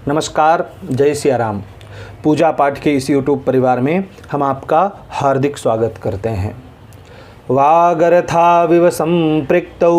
नमस्कार, जय सिया राम। पूजा पाठ के इस YouTube परिवार में हम आपका हार्दिक स्वागत करते हैं। वागर्थाविव संपृक्तौ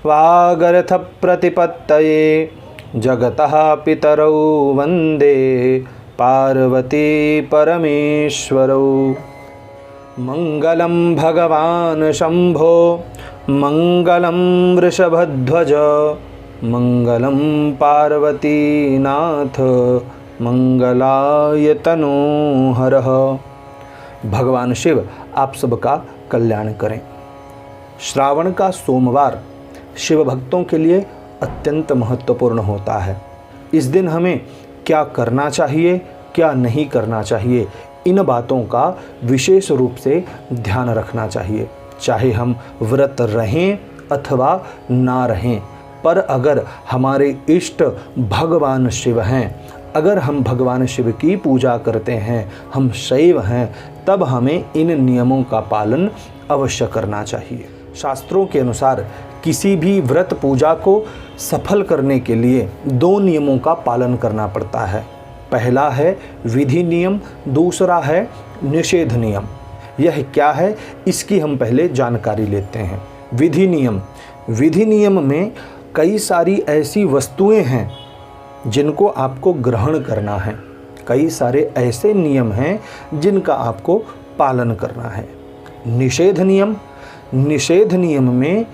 वागर्थ प्रतिपत्तये जगतः पितरौ वंदे पार्वती परमेश्वरौ। मंगलं भगवान शंभो मंगलं वृषभध्वज मंगलं पार्वतीनाथ मंगलाय तनोहरः। भगवान शिव आप सबका कल्याण करें। श्रावण का सोमवार शिव भक्तों के लिए अत्यंत महत्वपूर्ण होता है। इस दिन हमें क्या करना चाहिए, क्या नहीं करना चाहिए, इन बातों का विशेष रूप से ध्यान रखना चाहिए। चाहे हम व्रत रहें अथवा ना रहें, पर अगर हमारे इष्ट भगवान शिव हैं, अगर हम भगवान शिव की पूजा करते हैं, हम शैव हैं, तब हमें इन नियमों का पालन अवश्य करना चाहिए। शास्त्रों के अनुसार किसी भी व्रत पूजा को सफल करने के लिए 2 नियमों का पालन करना पड़ता है। पहला है विधि नियम, दूसरा है निषेध नियम। यह क्या है, इसकी हम पहले जानकारी लेते हैं। विधि नियम में कई सारी ऐसी वस्तुएं हैं जिनको आपको ग्रहण करना है। कई सारे ऐसे नियम हैं जिनका आपको पालन करना है। निषेध नियम में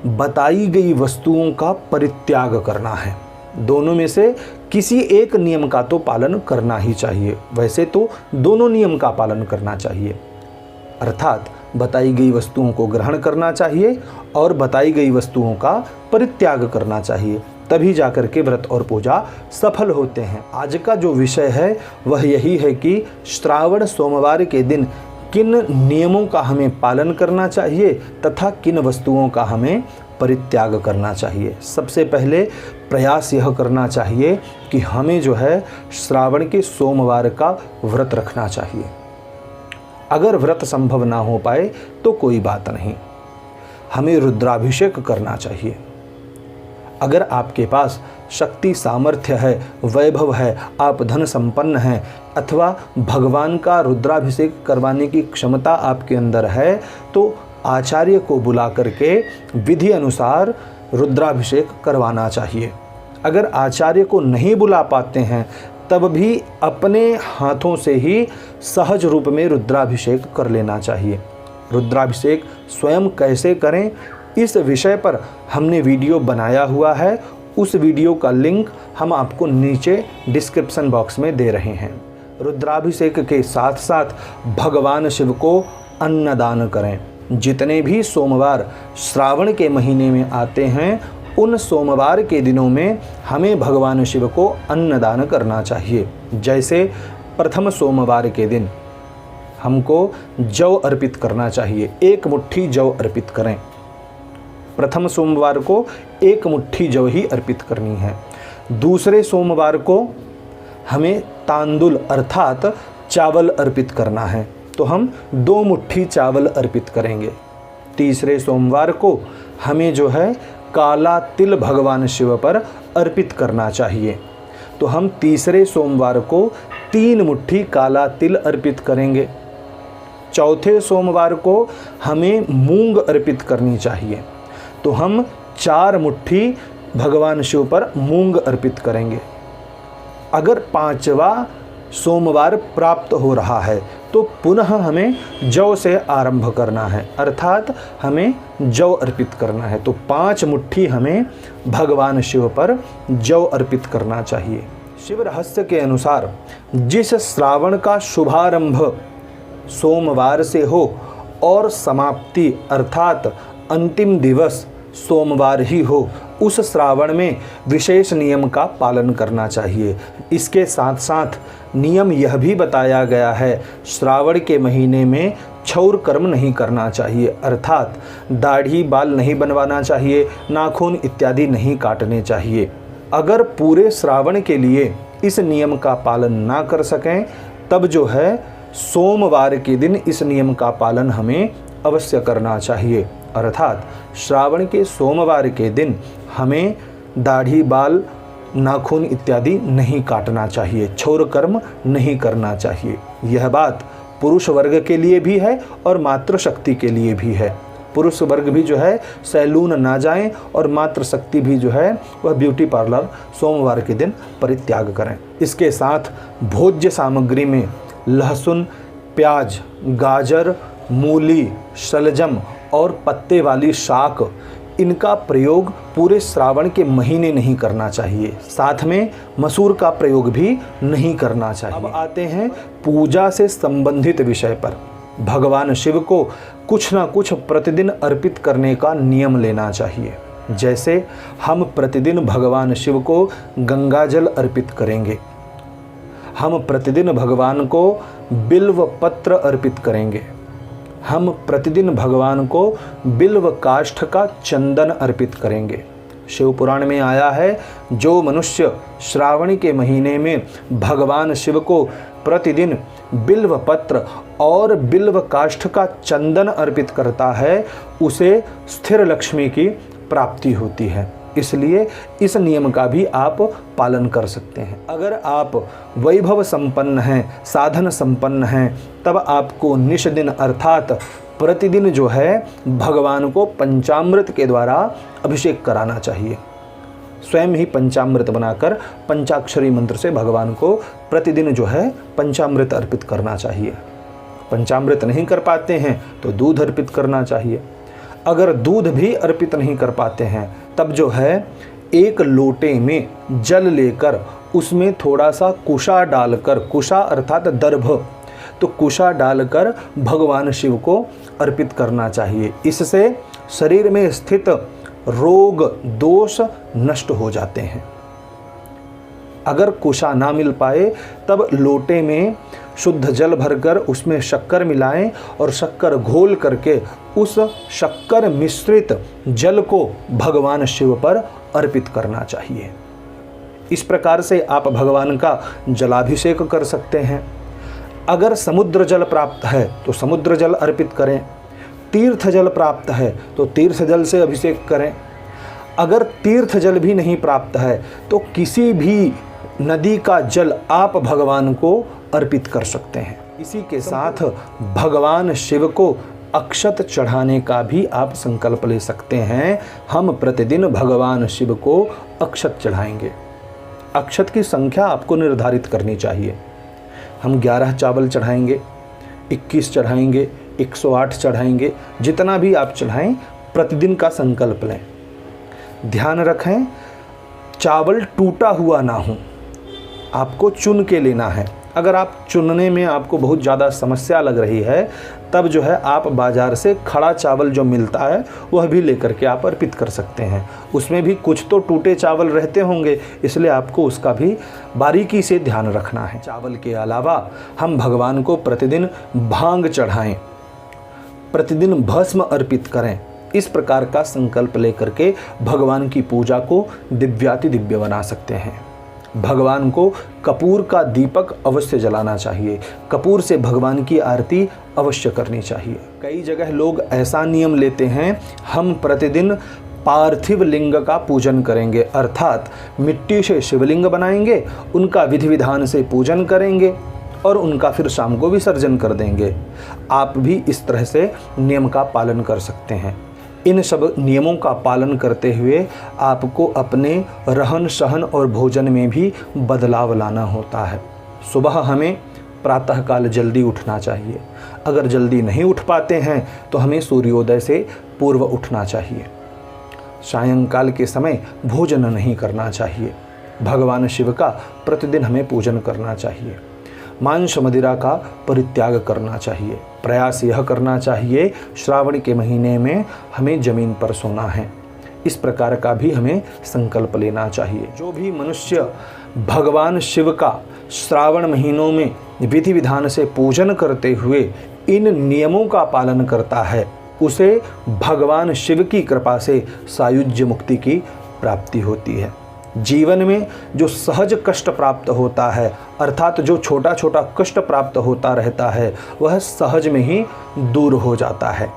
बताई गई वस्तुओं का परित्याग करना है। दोनों में से किसी एक नियम का तो पालन करना ही चाहिए। वैसे तो दोनों नियम का पालन करना चाहिए, अर्थात बताई गई वस्तुओं को ग्रहण करना चाहिए और बताई गई वस्तुओं का परित्याग करना चाहिए, तभी जाकर के व्रत और पूजा सफल होते हैं। आज का जो विषय है वह यही है कि श्रावण सोमवार के दिन किन नियमों का हमें पालन करना चाहिए तथा किन वस्तुओं का हमें परित्याग करना चाहिए। सबसे पहले प्रयास यह करना चाहिए कि हमें जो है श्रावण के सोमवार का व्रत रखना चाहिए। अगर व्रत संभव ना हो पाए तो कोई बात नहीं, हमें रुद्राभिषेक करना चाहिए। अगर आपके पास शक्ति सामर्थ्य है, वैभव है, आप धन संपन्न हैं अथवा भगवान का रुद्राभिषेक करवाने की क्षमता आपके अंदर है, तो आचार्य को बुला करके विधि अनुसार रुद्राभिषेक करवाना चाहिए। अगर आचार्य को नहीं बुला पाते हैं तब भी अपने हाथों से ही सहज रूप में रुद्राभिषेक कर लेना चाहिए। रुद्राभिषेक स्वयं कैसे करें, इस विषय पर हमने वीडियो बनाया हुआ है। उस वीडियो का लिंक हम आपको नीचे डिस्क्रिप्शन बॉक्स में दे रहे हैं। रुद्राभिषेक के साथ साथ भगवान शिव को अन्नदान करें। जितने भी सोमवार श्रावण के महीने में आते हैं, उन सोमवार के दिनों में हमें भगवान शिव को अन्नदान करना चाहिए। जैसे प्रथम सोमवार के दिन हमको जौ अर्पित करना चाहिए, 1 मुट्ठी जौ अर्पित करें। प्रथम सोमवार को 1 मुट्ठी जौ ही अर्पित करनी है। दूसरे सोमवार को हमें तांदुल अर्थात चावल अर्पित करना है, तो हम 2 मुट्ठी चावल अर्पित करेंगे। तीसरे सोमवार को हमें जो है काला तिल भगवान शिव पर अर्पित करना चाहिए, तो हम तीसरे सोमवार को 3 मुट्ठी काला तिल अर्पित करेंगे। चौथे सोमवार को हमें मूंग अर्पित करनी चाहिए, तो हम 4 मुट्ठी भगवान शिव पर मूंग अर्पित करेंगे। अगर 5वां सोमवार प्राप्त हो रहा है तो पुनः हमें जौ से आरंभ करना है, अर्थात हमें जौ अर्पित करना है। तो 5 मुट्ठी हमें भगवान शिव पर जौ अर्पित करना चाहिए। शिव रहस्य के अनुसार जिस श्रावण का शुभारंभ सोमवार से हो और समाप्ति अर्थात अंतिम दिवस सोमवार ही हो, उस श्रावण में विशेष नियम का पालन करना चाहिए। इसके साथ साथ नियम यह भी बताया गया है, श्रावण के महीने में क्षौर कर्म नहीं करना चाहिए, अर्थात दाढ़ी बाल नहीं बनवाना चाहिए, नाखून इत्यादि नहीं काटने चाहिए। अगर पूरे श्रावण के लिए इस नियम का पालन ना कर सकें, तब जो है सोमवार के दिन इस नियम का पालन हमें अवश्य करना चाहिए। अर्थात श्रावण के सोमवार के दिन हमें दाढ़ी बाल नाखून इत्यादि नहीं काटना चाहिए, क्षौर कर्म नहीं करना चाहिए। यह बात पुरुष वर्ग के लिए भी है और मातृशक्ति के लिए भी है। पुरुष वर्ग भी जो है सैलून ना जाएं और मातृशक्ति भी जो है वह ब्यूटी पार्लर सोमवार के दिन परित्याग करें। इसके साथ भोज्य सामग्री में लहसुन, प्याज, गाजर, मूली, शलजम और पत्ते वाली शाक, इनका प्रयोग पूरे श्रावण के महीने नहीं करना चाहिए। साथ में मसूर का प्रयोग भी नहीं करना चाहिए। अब आते हैं पूजा से संबंधित विषय पर। भगवान शिव को कुछ ना कुछ प्रतिदिन अर्पित करने का नियम लेना चाहिए। जैसे हम प्रतिदिन भगवान शिव को गंगा जल अर्पित करेंगे, हम प्रतिदिन भगवान को बिल्व पत्र अर्पित करेंगे, हम प्रतिदिन भगवान को बिल्व काष्ठ का चंदन अर्पित करेंगे। शिव पुराण में आया है, जो मनुष्य श्रावण के महीने में भगवान शिव को प्रतिदिन बिल्व पत्र और बिल्व काष्ठ का चंदन अर्पित करता है, उसे स्थिर लक्ष्मी की प्राप्ति होती है। इसलिए इस नियम का भी आप पालन कर सकते हैं। अगर आप वैभव संपन्न हैं, साधन संपन्न हैं, तब आपको निष्दिन अर्थात प्रतिदिन जो है भगवान को पंचामृत के द्वारा अभिषेक कराना चाहिए। स्वयं ही पंचामृत बनाकर पंचाक्षरी मंत्र से भगवान को प्रतिदिन जो है पंचामृत अर्पित करना चाहिए। पंचामृत नहीं कर पाते हैं तो दूध अर्पित करना चाहिए। अगर दूध भी अर्पित नहीं कर पाते हैं तब जो है एक लोटे में जल लेकर उसमें थोड़ा सा कुशा डालकर, कुशा अर्थात दर्भ, तो कुशा डालकर भगवान शिव को अर्पित करना चाहिए। इससे शरीर में स्थित रोग दोष नष्ट हो जाते हैं। अगर कुशा ना मिल पाए तब लोटे में शुद्ध जल भरकर उसमें शक्कर मिलाएं और शक्कर घोल करके उस शक्कर मिश्रित जल को भगवान शिव पर अर्पित करना चाहिए। इस प्रकार से आप भगवान का जलाभिषेक कर सकते हैं। अगर समुद्र जल प्राप्त है तो समुद्र जल अर्पित करें, तीर्थ जल प्राप्त है तो तीर्थ जल से अभिषेक करें। अगर तीर्थ जल भी नहीं प्राप्त है तो किसी भी नदी का जल आप भगवान को अर्पित कर सकते हैं। इसी के साथ भगवान शिव को अक्षत चढ़ाने का भी आप संकल्प ले सकते हैं। हम प्रतिदिन भगवान शिव को अक्षत चढ़ाएंगे। अक्षत की संख्या आपको निर्धारित करनी चाहिए। हम 11 चावल चढ़ाएंगे, 21 चढ़ाएंगे, 108 चढ़ाएंगे, जितना भी आप चढ़ाएं प्रतिदिन का संकल्प लें। ध्यान रखें चावल टूटा हुआ ना हो, आपको चुन के लेना है। अगर आप चुनने में आपको बहुत ज़्यादा समस्या लग रही है तब जो है आप बाज़ार से खड़ा चावल जो मिलता है वह भी लेकर के आप अर्पित कर सकते हैं। उसमें भी कुछ तो टूटे चावल रहते होंगे, इसलिए आपको उसका भी बारीकी से ध्यान रखना है। चावल के अलावा हम भगवान को प्रतिदिन भांग चढ़ाएं, प्रतिदिन भस्म अर्पित करें। इस प्रकार का संकल्प लेकर के भगवान की पूजा को दिव्याति दिव्य बना सकते हैं। भगवान को कपूर का दीपक अवश्य जलाना चाहिए। कपूर से भगवान की आरती अवश्य करनी चाहिए। कई जगह लोग ऐसा नियम लेते हैं, हम प्रतिदिन पार्थिव लिंग का पूजन करेंगे, अर्थात मिट्टी से शिवलिंग बनाएंगे, उनका विधि विधान से पूजन करेंगे और उनका फिर शाम को विसर्जन कर देंगे। आप भी इस तरह से नियम का पालन कर सकते हैं। इन सब नियमों का पालन करते हुए आपको अपने रहन सहन और भोजन में भी बदलाव लाना होता है। सुबह हमें प्रातःकाल जल्दी उठना चाहिए। अगर जल्दी नहीं उठ पाते हैं तो हमें सूर्योदय से पूर्व उठना चाहिए। सायंकाल के समय भोजन नहीं करना चाहिए। भगवान शिव का प्रतिदिन हमें पूजन करना चाहिए। मांस मदिरा का परित्याग करना चाहिए। प्रयास यह करना चाहिए श्रावण के महीने में हमें जमीन पर सोना है। इस प्रकार का भी हमें संकल्प लेना चाहिए। जो भी मनुष्य भगवान शिव का श्रावण महीनों में विधि विधान से पूजन करते हुए इन नियमों का पालन करता है, उसे भगवान शिव की कृपा से सायुज्य मुक्ति की प्राप्ति होती है। जीवन में जो सहज कष्ट प्राप्त होता है, अर्थात जो छोटा छोटा कष्ट प्राप्त होता रहता है, वह सहज में ही दूर हो जाता है।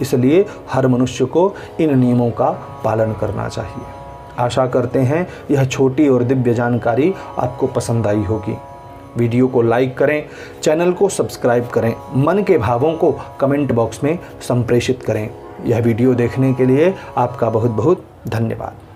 इसलिए हर मनुष्य को इन नियमों का पालन करना चाहिए। आशा करते हैं यह छोटी और दिव्य जानकारी आपको पसंद आई होगी। वीडियो को लाइक करें, चैनल को सब्सक्राइब करें, मन के भावों को कमेंट बॉक्स में संप्रेषित करें। यह वीडियो देखने के लिए आपका बहुत बहुत धन्यवाद।